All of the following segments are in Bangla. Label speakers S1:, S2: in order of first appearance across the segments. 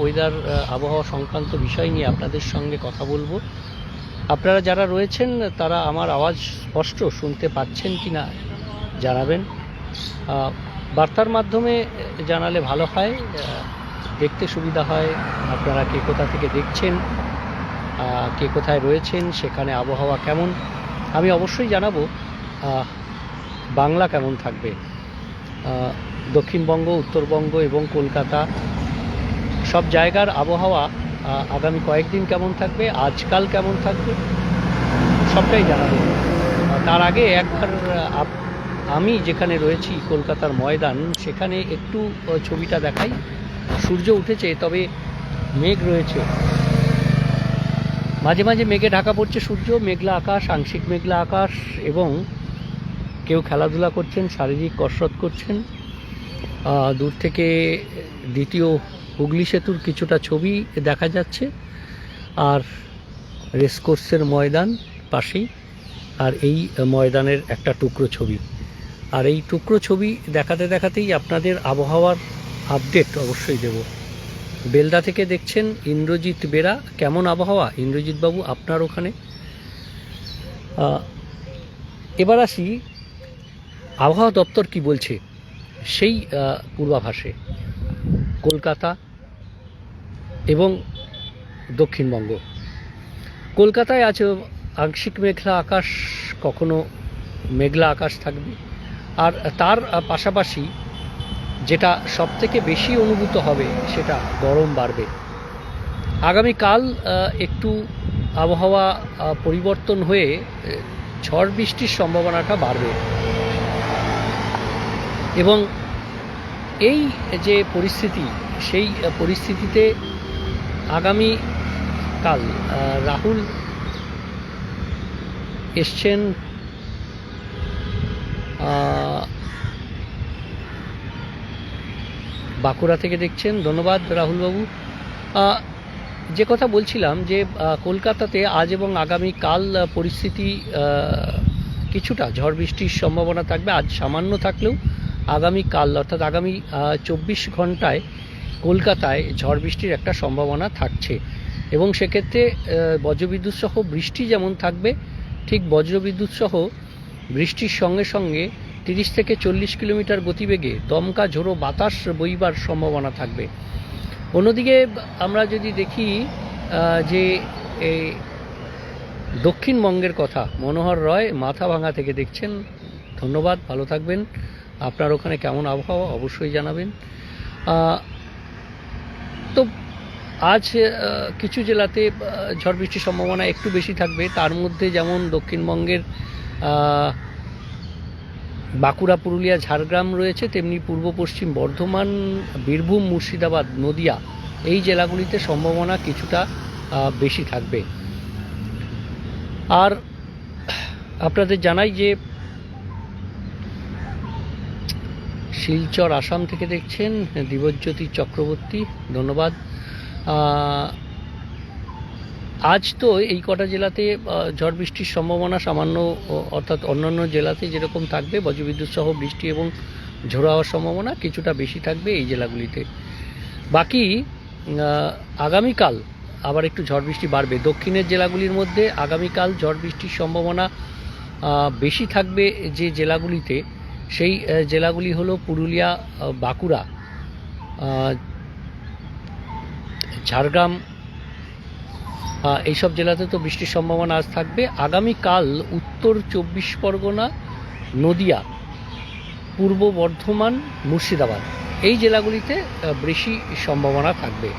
S1: ওয়েদার আবহাওয়া সংক্রান্ত বিষয় নিয়ে আপনাদের সঙ্গে কথা বলবো। আপনারা যারা রয়েছেন তারা আমার আওয়াজ স্পষ্ট শুনতে পাচ্ছেন কি না জানাবেন। বার্তার মাধ্যমে জানালে ভালো হয়, দেখতে সুবিধা হয়। আপনারা কে কোথা থেকে দেখছেন, কে কোথায় রয়েছেন, সেখানে আবহাওয়া কেমন আমি অবশ্যই জানাবো। বাংলা কেমন থাকবে, দক্ষিণবঙ্গ, উত্তরবঙ্গ এবং কলকাতা সব জায়গার আবহাওয়া আগামী কয়েকদিন কেমন থাকবে, আজকাল কেমন থাকবে, সবটাই জানাবো। তার আগে একবার আমি যেখানে রয়েছি কলকাতার ময়দান, সেখানে একটু ছবিটা দেখাই। সূর্য উঠেছে, তবে মেঘ রয়েছে, মাঝে মাঝে মেঘে ঢাকা পড়ছে সূর্য। মেঘলা আকাশ, আংশিক মেঘলা আকাশ, এবং কেউ খেলাধুলা করছেন, শারীরিক কসরত করছেন। দূর থেকে দ্বিতীয় হুগলি সেতুর কিছুটা ছবি দেখা যাচ্ছে, আর রেসকোর্সের ময়দান পাশেই, আর এই ময়দানের একটা টুকরো ছবি। আর এই টুকরো ছবি দেখাতে দেখাতেই আপনাদের আবহাওয়ার আপডেট অবশ্যই দেব। বেলদা থেকে দেখছেন ইন্দ্রজিৎ বেরা। কেমন আবহাওয়া ইন্দ্রজিৎ বাবু আপনার ওখানে? এবার আসি আবহাওয়া দপ্তর কি বলছে সেই পূর্বাভাসে। কলকাতা এবং দক্ষিণবঙ্গ। কলকাতায় আছে আংশিক মেঘলা আকাশ, কখনো মেঘলা আকাশ থাকবে। আর তার পাশাপাশি যেটা সবথেকে বেশি অনুভূত হবে সেটা গরম বাড়বে। আগামীকাল একটু আবহাওয়া পরিবর্তন হয়ে ঝড় বৃষ্টির সম্ভাবনাটা বাড়বে, এবং এই যে পরিস্থিতি, সেই পরিস্থিতিতে আগামীকাল রাহুল এসছেন বাঁকুড়া থেকে দেখছেন। ধন্যবাদ রাহুলবাবু। যে কথা বলছিলাম যে কলকাতাতে আজ এবং আগামীকাল পরিস্থিতি কিছুটা ঝড় বৃষ্টির সম্ভাবনা থাকবে। আজ সামান্য থাকলেও আগামীকাল অর্থাৎ আগামী 24 ঘন্টায় কলকাতায় ঝড় বৃষ্টির একটা সম্ভাবনা থাকছে, এবং সেক্ষেত্রে বজ্রবিদ্যুৎ সহ বৃষ্টি যেমন থাকবে, ঠিক বজ্রবিদ্যুৎ সহ বৃষ্টির সঙ্গে সঙ্গে 30 থেকে 40 কিলোমিটার গতিবেগে দমকা ঝোড়ো বাতাস বইবার সম্ভাবনা থাকবে। অন্যদিকে আমরা যদি দেখি যে দক্ষিণবঙ্গের কথা, মনোহর রয় মাথাভাঙা থেকে দেখছেন। ধন্যবাদ, ভালো থাকবেন। আপনার ওখানে কেমন আবহাওয়া অবশ্যই জানাবেন। তো আজ কিছু জেলাতে ঝড় বৃষ্টির সম্ভাবনা একটু বেশি থাকবে। তার মধ্যে যেমন দক্ষিণবঙ্গের বাঁকুড়া, পুরুলিয়া, ঝাড়গ্রাম রয়েছে, তেমনি পূর্ব পশ্চিম বর্ধমান, বীরভূম, মুর্শিদাবাদ, নদিয়া এই জেলাগুলিতে সম্ভাবনা কিছুটা বেশি থাকবে। আর আপনাদের জানাই যে শিলচর আসাম থেকে দেখছেন দিবজ্যোতি চক্রবর্তী, ধন্যবাদ। আজ তো এই কটা জেলাতে ঝড় বৃষ্টির সম্ভাবনা সামান্য, অর্থাৎ অন্যান্য জেলাতে যেরকম থাকবে বজ্রবিদ্যুৎ সহ বৃষ্টি এবং ঝোড়ো হওয়ার সম্ভাবনা কিছুটা বেশি থাকবে এই জেলাগুলিতে। বাকি আগামীকাল আবার একটু ঝড় বৃষ্টি বাড়বে। দক্ষিণের জেলাগুলির মধ্যে আগামীকাল ঝড় বৃষ্টির সম্ভাবনা বেশি থাকবে যে জেলাগুলিতে, সেই জেলাগুলি হলো পুরুলিয়া, বাঁকুড়া, ঝাড়গ্রাম, এইসব জেলাতে তো বৃষ্টির সম্ভাবনা আজ থাকবে। আগামীকাল উত্তর 24 পরগনা, নদিয়া, পূর্ব বর্ধমান, মুর্শিদাবাদ এই জেলাগুলিতে বেশি সম্ভাবনা থাকবে।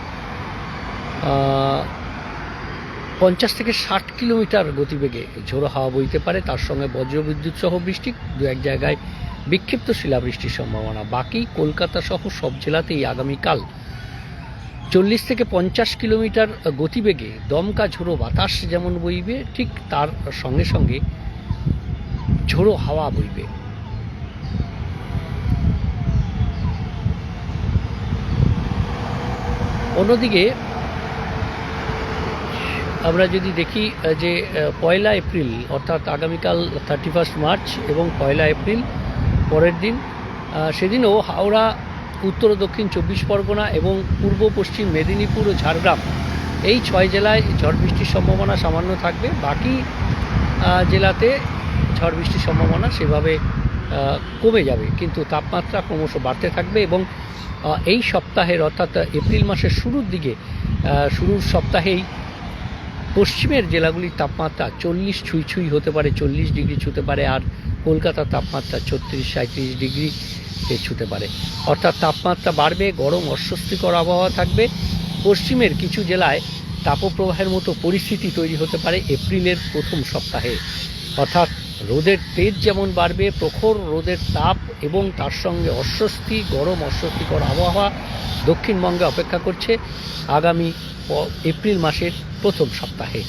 S1: 50 থেকে 60 কিলোমিটার গতিবেগে ঝোড়ো হাওয়া বইতে পারে, তার সঙ্গে বজ্রবিদ্যুৎ সহ বৃষ্টি, দু এক জায়গায় বিক্ষিপ্ত শিলাবৃষ্টির সম্ভাবনা। বাকি কলকাতা সহ সব জেলাতেই আগামীকাল 40 থেকে 50 কিলোমিটার গতিবেগে দমকা ঝোড়ো বাতাস যেমন বইবে, ঠিক তার সঙ্গে সঙ্গে ঝোড়ো হাওয়া বইবে। অন্যদিকে আমরা যদি দেখি যে 1 এপ্রিল অর্থাৎ আগামীকাল 31 মার্চ এবং 1 এপ্রিল পরের দিন, সেদিনও হাওড়া উত্তর ও দক্ষিণ 24 পরগনা এবং পূর্ব পশ্চিম মেদিনীপুর ও ঝাড়গ্রাম এই 6 জেলায় ঝড় বৃষ্টির সম্ভাবনা সামান্য থাকবে। বাকি জেলাতে ঝড় বৃষ্টির সম্ভাবনা সেভাবে কমে যাবে, কিন্তু তাপমাত্রা ক্রমশ বাড়তে থাকবে এবং এই সপ্তাহের অর্থাৎ এপ্রিল মাসের শুরুর সপ্তাহেই পশ্চিমের জেলাগুলির তাপমাত্রা 40 ছুঁই হতে পারে, 40 ডিগ্রি ছুঁতে পারে, আর কলকাতার তাপমাত্রা 36-37 ডিগ্রি ছুঁতে পারে। অর্থাৎ তাপমাত্রা বাড়বে, গরম অস্বস্তিকর আবহাওয়া থাকবে। পশ্চিমের কিছু জেলায় তাপপ্রবাহের মতো পরিস্থিতি তৈরি হতে পারে এপ্রিলের প্রথম সপ্তাহে। অর্থাৎ রোদের তেজ যেমন বাড়বে, প্রখর রোদের তাপ এবং তার সঙ্গে গরম অস্বস্তিকর আবহাওয়া দক্ষিণবঙ্গে অপেক্ষা করছে আগামী এপ্রিল মাসের প্রথম সপ্তাহে।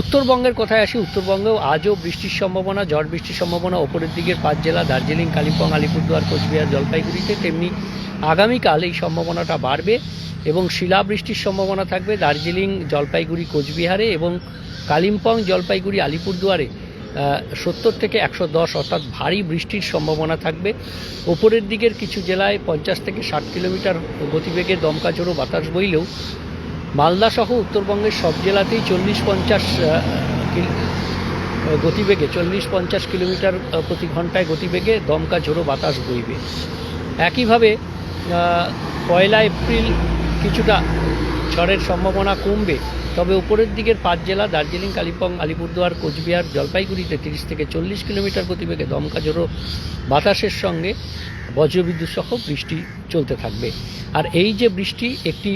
S1: উত্তরবঙ্গের কথায় আসি, উত্তরবঙ্গেও আজও বৃষ্টির সম্ভাবনা, ঝড় বৃষ্টির সম্ভাবনা ওপরের দিকের 5 জেলা দার্জিলিং, কালিম্পং, আলিপুরদুয়ার, কোচবিহার, জলপাইগুড়িতে। তেমনি আগামীকাল এই সম্ভাবনাটা বাড়বে এবং শিলাবৃষ্টির সম্ভাবনা থাকবে দার্জিলিং, জলপাইগুড়ি, কোচবিহারে এবং কালিম্পং, জলপাইগুড়ি, আলিপুরদুয়ারে 70 থেকে 110 অর্থাৎ ভারী বৃষ্টির সম্ভাবনা থাকবে। ওপরের দিকের কিছু জেলায় 50 থেকে 60 কিলোমিটার গতিবেগে দমকা ঝোড়ো বাতাস বইলেও মালদা সহ উত্তরবঙ্গের সব জেলাতেই 40-50 গতিবেগে 40-50 কিলোমিটার প্রতি ঘন্টায় গতিবেগে দমকা ঝোড়ো বাতাস বইবে। একইভাবে 1 এপ্রিল কিছুটা ঝড়ের সম্ভাবনা কমবে, তবে উপরের দিকের 5 জেলা দার্জিলিং, কালিম্পং, আলিপুরদুয়ার, কোচবিহার, জলপাইগুড়িতে 30 থেকে 40 কিলোমিটার গতিবেগে দমকা ঝোড়ো বাতাসের সঙ্গে বজ্রবিদ্যুৎ সহ বৃষ্টি চলতে থাকবে। আর এই যে বৃষ্টি, একটি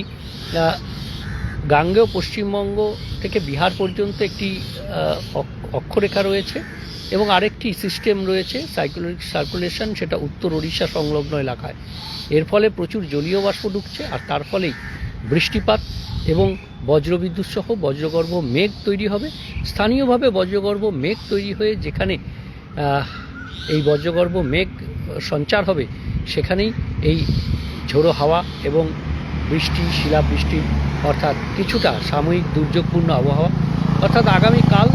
S1: গাঙ্গেয় পশ্চিমবঙ্গ থেকে বিহার পর্যন্ত একটি অক্ষরেখা রয়েছে এবং আরেকটি সিস্টেম রয়েছে সাইক্লোনিক সার্কুলেশন, সেটা উত্তর ওড়িশা সংলগ্ন এলাকায়। এর ফলে প্রচুর জলীয় বাষ্প ঢুকছে আর তার ফলেই বৃষ্টিপাত এবং বজ্রবিদ্যুৎ সহ বজ্রগর্ভ মেঘ তৈরি হবে। স্থানীয়ভাবে বজ্রগর্ভ মেঘ তৈরি হয়ে যেখানে এই বজ্রগর্ভ মেঘ সঞ্চার হবে সেখানেই এই ঝোড়ো হাওয়া এবং বৃষ্টি, শিলাবৃষ্টি অর্থাৎ কিছুটা সাময়িক দুর্যোগপূর্ণ আবহাওয়া অর্থাৎ আগামীকাল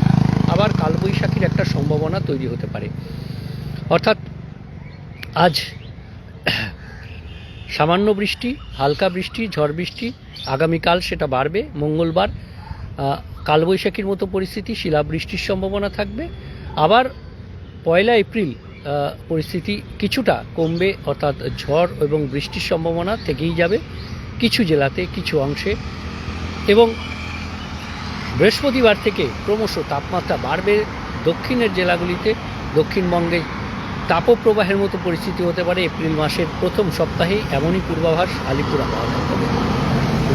S1: আবার কালবৈশাখীর একটা সম্ভাবনা তৈরি হতে পারে। অর্থাৎ আজ সামান্য বৃষ্টি, হালকা বৃষ্টি, ঝড় বৃষ্টি, আগামীকাল সেটা বাড়বে। মঙ্গলবার কালবৈশাখীর মতো পরিস্থিতি, শিলাবৃষ্টির সম্ভাবনা থাকবে। আবার 1 এপ্রিল পরিস্থিতি কিছুটা কমবে, অর্থাৎ ঝড় এবং বৃষ্টির সম্ভাবনা থেকেই যাবে কিছু জেলাতে, কিছু অংশে। এবং বৃহস্পতিবার থেকে ক্রমশ তাপমাত্রা বাড়বে দক্ষিণের জেলাগুলিতে। দক্ষিণবঙ্গে তাপপ্রবাহের মতো পরিস্থিতি হতে পারে এপ্রিল মাসের প্রথম সপ্তাহেই, এমনই পূর্বাভাস আলিপুর আবহাওয়া দপ্তরের।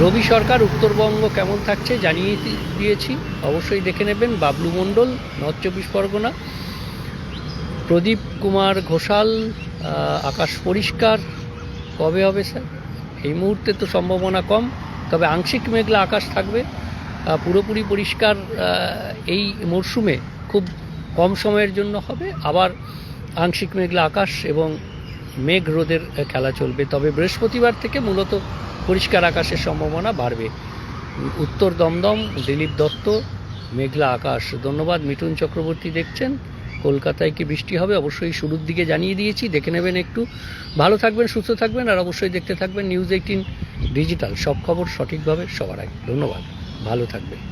S1: রবি সরকার উত্তরবঙ্গ কেমন থাকছে জানিয়ে দিয়েছি, অবশ্যই দেখে নেবেন। বাবলু মণ্ডল, নর্থ 24 পরগনা। প্রদীপ কুমার ঘোষাল, আকাশ পরিষ্কার। কবে হবে স্যার? এই মুহূর্তে তো সম্ভাবনা কম, তবে আংশিক মেঘলা আকাশ থাকবে। পুরোপুরি পরিষ্কার এই মরশুমে খুব কম সময়ের জন্য হবে। আবার আংশিক মেঘলা আকাশ এবং মেঘ রোদের খেলা চলবে, তবে বৃহস্পতিবার থেকে মূলত পরিষ্কার আকাশের সম্ভাবনা বাড়বে। উত্তর দমদম, দিলীপ দত্ত, মেঘলা আকাশ। ধন্যবাদ। মিঠুন চক্রবর্তী দেখছেন। কলকাতায় কি বৃষ্টি হবে? অবশ্যই শুরুর দিকে জানিয়ে দিয়েছি, দেখে নেবেন একটু। ভালো থাকবেন, সুস্থ থাকবেন, আর অবশ্যই দেখতে থাকবেন নিউজ 18 ডিজিটাল, সব খবর সঠিকভাবে সবার আগে। ধন্যবাদ, ভালো থাকবেন।